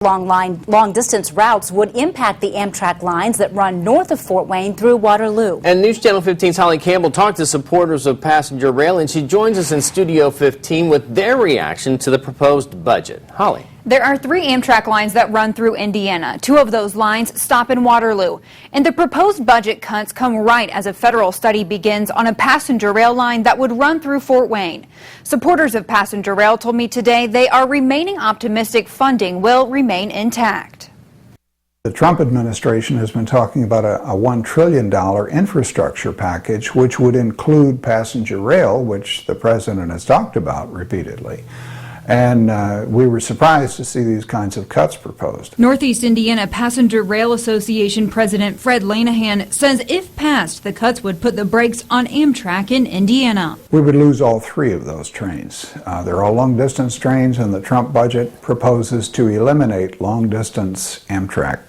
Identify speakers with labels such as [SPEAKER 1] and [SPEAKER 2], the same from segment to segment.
[SPEAKER 1] Long-distance routes would impact the Amtrak lines that run north of Fort Wayne through Waterloo.
[SPEAKER 2] And News Channel 15's Holly Campbell talked to supporters of passenger rail, and she joins us in Studio 15 with their reaction to the proposed budget. Holly.
[SPEAKER 3] There are 3 Amtrak lines that run through Indiana. 2 of those lines stop in Waterloo. And the proposed budget cuts come right as a federal study begins on a passenger rail line that would run through Fort Wayne. Supporters of passenger rail told me today they are remaining optimistic funding will remain intact.
[SPEAKER 4] The Trump administration has been talking about a $1 trillion infrastructure package, which would include passenger rail, which the president has talked about repeatedly. And we were surprised to see these kinds of cuts proposed.
[SPEAKER 3] Northeast Indiana Passenger Rail Association President Fred Lanahan says if passed, the cuts would put the brakes on Amtrak in Indiana.
[SPEAKER 4] We would lose all 3 of those trains. They're all long-distance trains, and the Trump budget proposes to eliminate long-distance Amtrak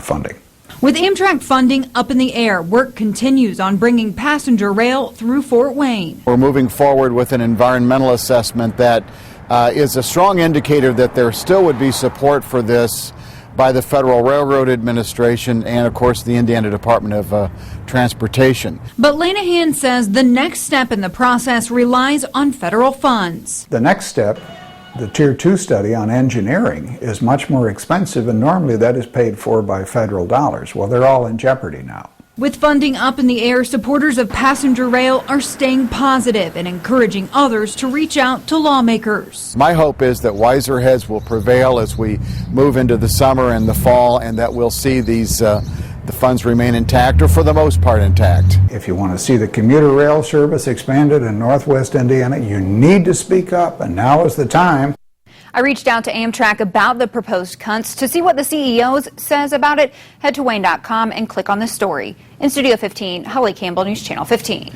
[SPEAKER 4] funding.
[SPEAKER 3] With Amtrak funding up in the air, work continues on bringing passenger rail through Fort Wayne.
[SPEAKER 5] We're moving forward with an environmental assessment that is a strong indicator that there still would be support for this by the Federal Railroad Administration and, of course, the Indiana Department of Transportation.
[SPEAKER 3] But Lanahan says the next step in the process relies on federal funds.
[SPEAKER 4] The next step, the Tier 2 study on engineering, is much more expensive, and normally that is paid for by federal dollars. Well, they're all in jeopardy now.
[SPEAKER 3] With funding up in the air, supporters of passenger rail are staying positive and encouraging others to reach out to lawmakers.
[SPEAKER 5] My hope is that wiser heads will prevail as we move into the summer and the fall, and that we'll see these the funds remain intact, or for the most part intact.
[SPEAKER 4] If you want to see the commuter rail service expanded in Northwest Indiana, you need to speak up, and now is the time.
[SPEAKER 3] I reached out to Amtrak about the proposed cuts. To see what the CEO says about it, head to wayne.com and click on the story. In Studio 15, Holly Campbell, News Channel 15.